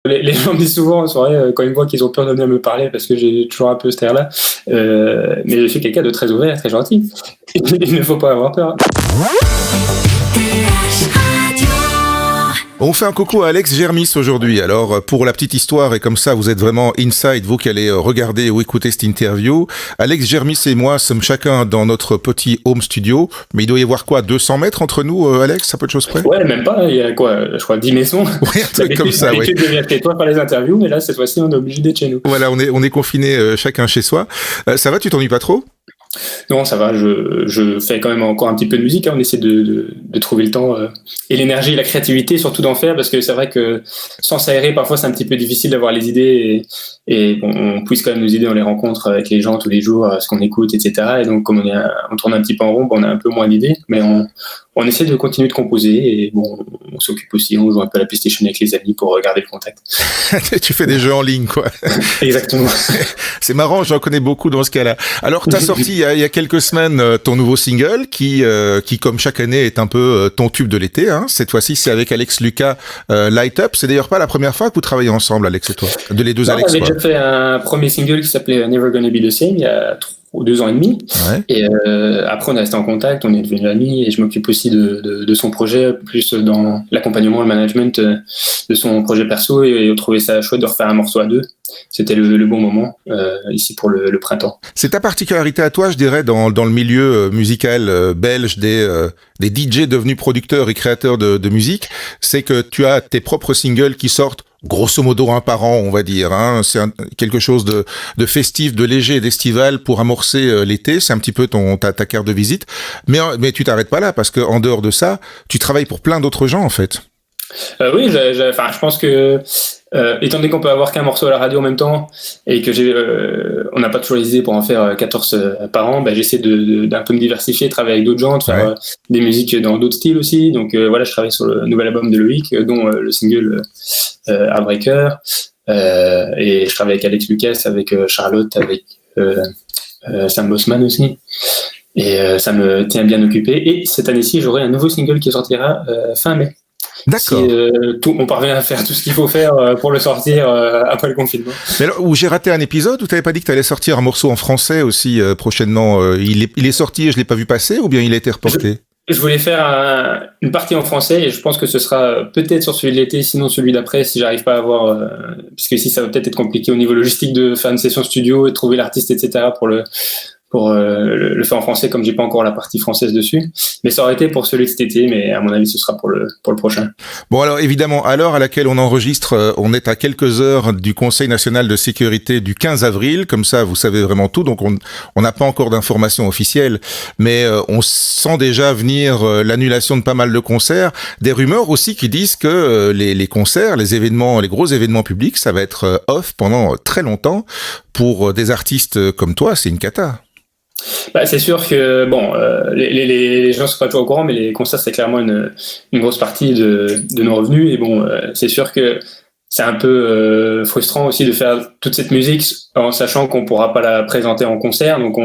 les gens me disent souvent en soirée, quand ils me voient qu'ils ont peur de venir me parler parce que j'ai toujours un peu cet air-là. Mais je suis quelqu'un de très ouvert, très gentil. Il ne faut pas avoir peur. On fait un coucou à Alex Germis aujourd'hui. Alors, pour la petite histoire, et comme ça, vous êtes vraiment inside, vous qui allez regarder ou écouter cette interview. Alex Germis et moi sommes chacun dans notre petit home studio. Mais il doit y avoir quoi, 200 mètres entre nous, Alex, à peu de choses près? Ouais, même pas. Il y a quoi, je crois, 10 maisons. Oui, un truc comme ça, oui. D'habitude, je viens chez toi faire les interviews, mais là, cette fois-ci, on est obligé d'être chez nous. Voilà, on est confinés chacun chez soi. Ça va, tu t'ennuies pas trop? Non, ça va, je fais quand même encore un petit peu de musique, hein. On essaie de trouver le temps et l'énergie et la créativité, surtout d'en faire, parce que c'est vrai que sans s'aérer, parfois c'est un petit peu difficile d'avoir les idées et on puise quand même nos idées, on les rencontre avec les gens tous les jours, ce qu'on écoute, etc. Et donc comme on tourne un petit peu en rond, on a un peu moins d'idées, mais on essaie de continuer de composer et bon, on s'occupe aussi, on joue un peu à la PlayStation avec les amis pour garder le contact. Tu fais des jeux en ligne, quoi. Exactement. C'est marrant, j'en connais beaucoup dans ce cas-là. Alors, t'as sorti il y a quelques semaines ton nouveau single qui comme chaque année est un peu ton tube de l'été. Hein. Cette fois-ci, c'est avec Alex Lucas, Light Up. C'est d'ailleurs pas la première fois que vous travaillez ensemble, Alex et toi. Les deux Alex. On avait déjà fait un premier single qui s'appelait Never Gonna Be the Same il y a 2 ans et demi. Ouais. Et après, on est resté en contact, on est devenus amis et je m'occupe aussi de son projet, plus dans l'accompagnement, le management de son projet perso et on trouvait ça chouette de refaire un morceau à deux. C'était le bon moment ici pour le printemps. C'est ta particularité à toi, je dirais, dans le milieu musical belge des DJ devenus producteurs et créateurs de musique, c'est que tu as tes propres singles qui sortent grosso modo un par an, on va dire. Hein. C'est quelque chose de festif, de léger et d'estival pour amorcer l'été. C'est un petit peu ta carte de visite. Mais tu t'arrêtes pas là parce que en dehors de ça, tu travailles pour plein d'autres gens en fait. Oui, je pense que étant donné qu'on peut avoir qu'un morceau à la radio en même temps et que on n'a pas toujours les idées pour en faire 14 par an, j'essaie d'un peu me diversifier, de travailler avec d'autres gens, de faire des musiques dans d'autres styles aussi. Donc voilà, je travaille sur le nouvel album de Loïc, dont le single Heartbreaker, et je travaille avec Alex Lucas, avec Charlotte, avec Sam Bosman aussi. Et ça me tient bien occupé. Et cette année-ci, j'aurai un nouveau single qui sortira fin mai. D'accord. Si on parvient à faire tout ce qu'il faut faire pour le sortir après le confinement. Mais alors, où j'ai raté un épisode où tu n'avais pas dit que tu allais sortir un morceau en français aussi prochainement. Il est sorti et je l'ai pas vu passer ou bien il a été reporté? Je voulais faire une partie en français et je pense que ce sera peut-être sur celui de l'été, sinon celui d'après si j'arrive pas à avoir, parce que ici ça va peut-être être compliqué au niveau logistique de faire une session studio et de trouver l'artiste, etc. pour le faire en français, comme j'ai pas encore la partie française dessus. Mais ça aurait été pour celui de cet été, mais à mon avis, ce sera pour le prochain. Bon, alors évidemment, à l'heure à laquelle on enregistre, on est à quelques heures du Conseil national de sécurité du 15 avril. Comme ça, vous savez vraiment tout. Donc, on n'a pas encore d'informations officielles, mais on sent déjà venir l'annulation de pas mal de concerts. Des rumeurs aussi qui disent que les concerts, les gros événements publics, ça va être off pendant très longtemps. Pour des artistes comme toi, c'est une cata. C'est sûr que les gens sont pas toujours au courant, mais les concerts c'est clairement une grosse partie de nos revenus et c'est sûr que c'est un peu frustrant aussi de faire toute cette musique en sachant qu'on pourra pas la présenter en concert, donc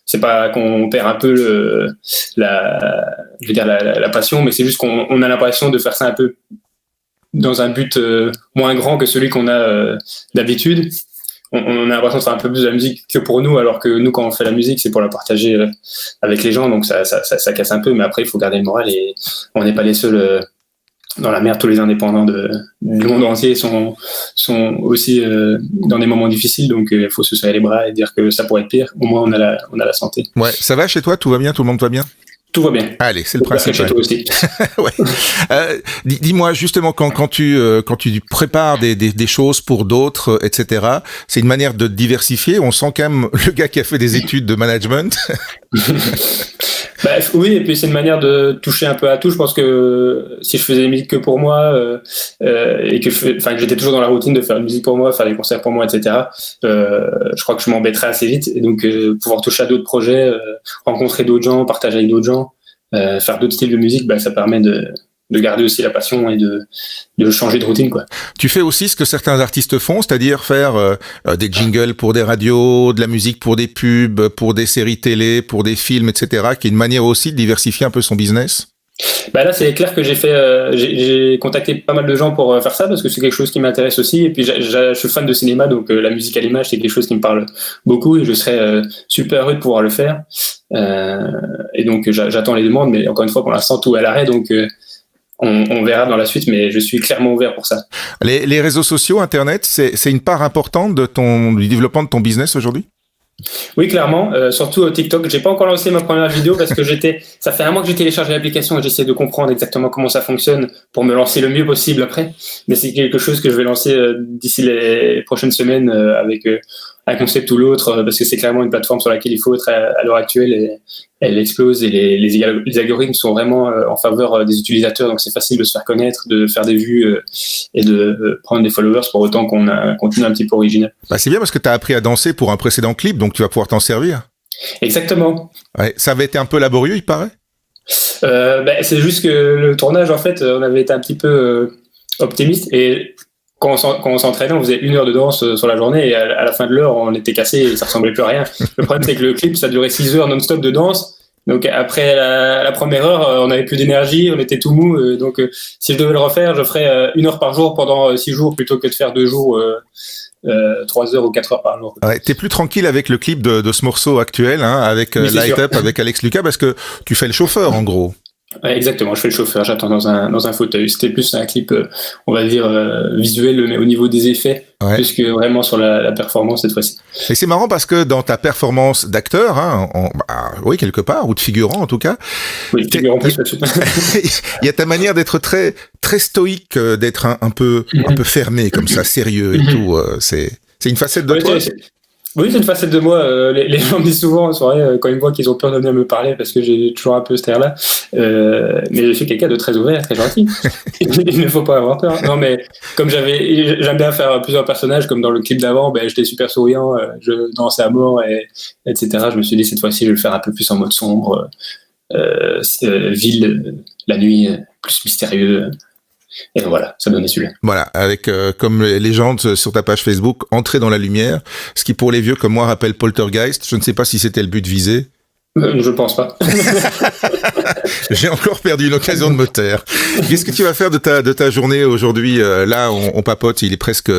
c'est pas qu'on perd un peu la passion, mais c'est juste qu'on a l'impression de faire ça un peu dans un but moins grand que celui qu'on a d'habitude. On a l'impression de faire un peu plus de la musique que pour nous, alors que nous, quand on fait la musique, c'est pour la partager avec les gens, donc ça casse un peu, mais après, il faut garder le moral et on n'est pas les seuls dans la merde. Tous les indépendants du monde entier sont aussi dans des moments difficiles, donc il faut se serrer les bras et dire que ça pourrait être pire. Au moins, on a la santé. Ouais, ça va chez toi? Tout va bien? Tout le monde va bien? Tout va bien. Allez, c'est le principe. Chez toi aussi. Ouais. Dis-moi justement quand tu prépares des choses pour d'autres, etc. C'est une manière de diversifier. On sent quand même le gars qui a fait des études de management. Oui, et puis c'est une manière de toucher un peu à tout. Je pense que si je faisais des musiques que pour moi et que j'étais toujours dans la routine de faire une musique pour moi, faire des concerts pour moi, etc. Je crois que je m'embêterais assez vite. Et donc pouvoir toucher à d'autres projets, rencontrer d'autres gens, partager avec d'autres gens, faire d'autres styles de musique, ça permet de garder aussi la passion et de changer de routine, quoi. Tu fais aussi ce que certains artistes font, c'est-à-dire faire des jingles pour des radios, de la musique pour des pubs, pour des séries télé, pour des films, etc., qui est une manière aussi de diversifier un peu son business? Bah là, c'est clair que j'ai contacté pas mal de gens pour faire ça parce que c'est quelque chose qui m'intéresse aussi. Et puis, je suis fan de cinéma, donc la musique à l'image, c'est quelque chose qui me parle beaucoup et je serais super heureux de pouvoir le faire. Et donc, j'attends les demandes, mais encore une fois, pour l'instant, tout est à l'arrêt, donc on verra dans la suite, mais je suis clairement ouvert pour ça. Les réseaux sociaux, Internet, c'est une part importante du développement de ton business aujourd'hui? Oui, clairement, surtout TikTok. J'ai pas encore lancé ma première vidéo parce que ça fait un mois que j'ai téléchargé l'application et j'essaie de comprendre exactement comment ça fonctionne pour me lancer le mieux possible après. Mais c'est quelque chose que je vais lancer d'ici les prochaines semaines avec un concept ou l'autre parce que c'est clairement une plateforme sur laquelle il faut être à l'heure actuelle et elle explose et les algorithmes sont vraiment en faveur des utilisateurs, donc c'est facile de se faire connaître, de faire des vues et de prendre des followers pour autant qu'on a un contenu un petit peu original. Bah, c'est bien parce que tu as appris à danser pour un précédent clip, donc tu vas pouvoir t'en servir. Exactement. Ouais, ça avait été un peu laborieux, il paraît. C'est juste que le tournage, en fait, on avait été un petit peu optimiste et quand on s'entraînait, on faisait 1 heure de danse sur la journée et à la fin de l'heure, on était cassé et ça ressemblait plus à rien. Le problème, c'est que le clip, ça durait 6 heures non-stop de danse. Donc après la première heure, on n'avait plus d'énergie, on était tout mou. Donc si je devais le refaire, je ferais 1 heure par jour pendant 6 jours plutôt que de faire 2 jours, 3 heures ou 4 heures par jour. Ouais, t'es plus tranquille avec le clip de ce morceau actuel, hein, avec Light Up, avec Alex Lucas, parce que tu fais le chauffeur en gros. Ouais, exactement, je fais le chauffeur, j'attends dans un fauteuil. C'était plus un clip, on va dire, visuel, mais au niveau des effets, plus que vraiment sur la performance cette fois-ci. Et c'est marrant parce que dans ta performance d'acteur, hein, oui, quelque part, ou de figurant en tout cas, oui, figurant plus là-dessus. Il y a ta manière d'être très, très stoïque, d'être un peu fermé comme ça, sérieux et tout. C'est une facette de toi. Oui, c'est une facette de moi. Les gens me disent souvent en soirée, quand ils me voient qu'ils ont peur de venir me parler parce que j'ai toujours un peu ce air-là. Mais je suis quelqu'un de très ouvert, très gentil. Il ne faut pas avoir peur. Non, mais comme j'aime bien faire plusieurs personnages, comme dans le clip d'avant, j'étais super souriant, je dansais à mort, etc. Je me suis dit, cette fois-ci, je vais le faire un peu plus en mode sombre, ville, la nuit, plus mystérieux. Et voilà, ça donnait celui-là. Voilà, avec comme légende sur ta page Facebook, entrer dans la lumière, ce qui pour les vieux comme moi rappelle Poltergeist. Je ne sais pas si c'était le but visé. Je pense pas. J'ai encore perdu une occasion de me taire. Qu'est-ce que tu vas faire de ta journée aujourd'hui? Là, on papote, il est presque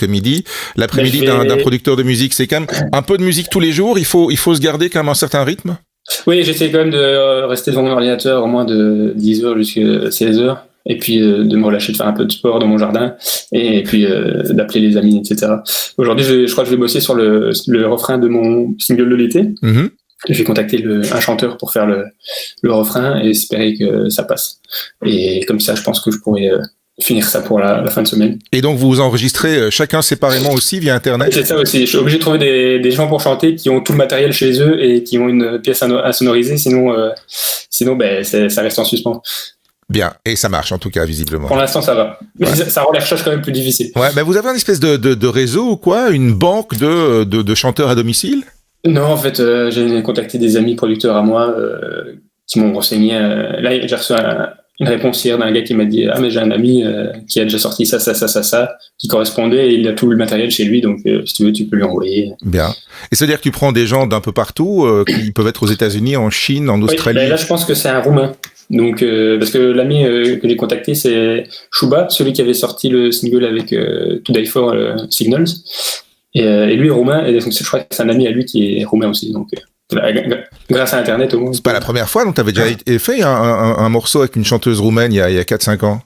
midi. L'après-midi d'un producteur de musique, c'est quand même un peu de musique tous les jours. Il faut se garder quand même un certain rythme. Oui, j'essaie quand même de rester devant mon ordinateur au moins de 10h jusqu'à 16h. Et puis de me relâcher, de faire un peu de sport dans mon jardin, et puis d'appeler les amis, etc. Aujourd'hui, je crois que je vais bosser sur le refrain de mon single de l'été. Mm-hmm. Je vais contacter un chanteur pour faire le refrain et espérer que ça passe. Et comme ça, je pense que je pourrais finir ça pour la fin de semaine. Et donc, vous enregistrez chacun séparément aussi via Internet? C'est ça aussi. Je suis obligé de trouver des gens pour chanter qui ont tout le matériel chez eux et qui ont une pièce à sonoriser. Sinon, ça reste en suspens. Bien, et ça marche en tout cas visiblement. Pour l'instant ça va, mais ça rend les recherches quand même plus difficiles. Ouais, vous avez une espèce de réseau ou quoi, une banque de chanteurs à domicile? Non, en fait, j'ai contacté des amis producteurs à moi qui m'ont renseigné. Là, j'ai reçu une réponse hier d'un gars qui m'a dit mais j'ai un ami qui a déjà sorti ça, qui correspondait et il a tout le matériel chez lui, donc si tu veux, tu peux lui envoyer. Bien. Et c'est-à-dire que tu prends des gens d'un peu partout, qui peuvent être aux États-Unis, en Chine, en Australie. Là, je pense que c'est un Roumain. Donc, parce que l'ami que j'ai contacté, c'est Shuba, celui qui avait sorti le single avec To Die For Signals. Et lui est roumain, et donc je crois que c'est un ami à lui qui est roumain aussi. Donc, grâce à Internet, au moins. C'est pas la première fois, donc tu avais déjà fait un morceau avec une chanteuse roumaine il y a 4-5 ans.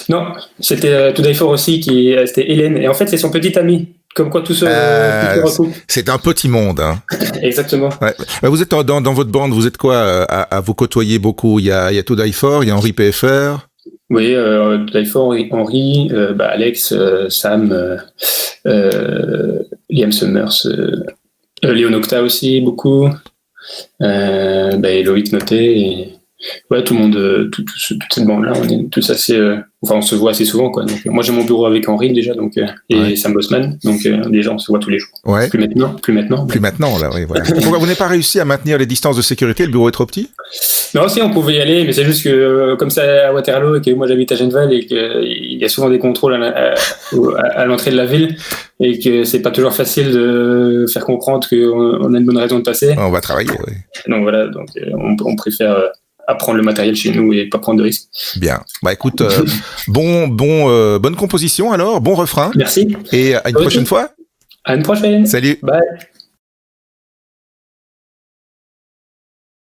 Non, c'était To Die For aussi, c'était Hélène. Et en fait, c'est son petit ami. Comme quoi tout se recoupe. C'est un petit monde, hein. Exactement. Ouais. Vous êtes dans votre bande, vous êtes quoi à vous côtoyer beaucoup? Il y a To Die For, il y a Henri PFR. Oui, To Die For, Henri, Alex, Sam, Liam Summers, Léon Octa aussi, beaucoup. Loïc Noté et tout le monde, toute cette bande-là, on est tous assez, on se voit assez souvent, quoi. Donc, moi, j'ai mon bureau avec Henri déjà, donc et Sam Bosman, donc déjà on se voit tous les jours. Ouais. Plus maintenant, là, oui, voilà. Pourquoi vous n'avez pas réussi à maintenir les distances de sécurité? Le bureau est trop petit? Non, si, on pouvait y aller, mais c'est juste que comme c'est à Waterloo et que moi j'habite à Genneval et qu'il y a souvent des contrôles à l'entrée de la ville et que c'est pas toujours facile de faire comprendre qu'on a une bonne raison de passer. On va travailler, oui. Donc voilà, on préfère à prendre le matériel chez nous et pas prendre de risques. Bien. Bah écoute, bonne composition alors, bon refrain. Merci. Et à une prochaine fois. À une prochaine. Salut. Bye.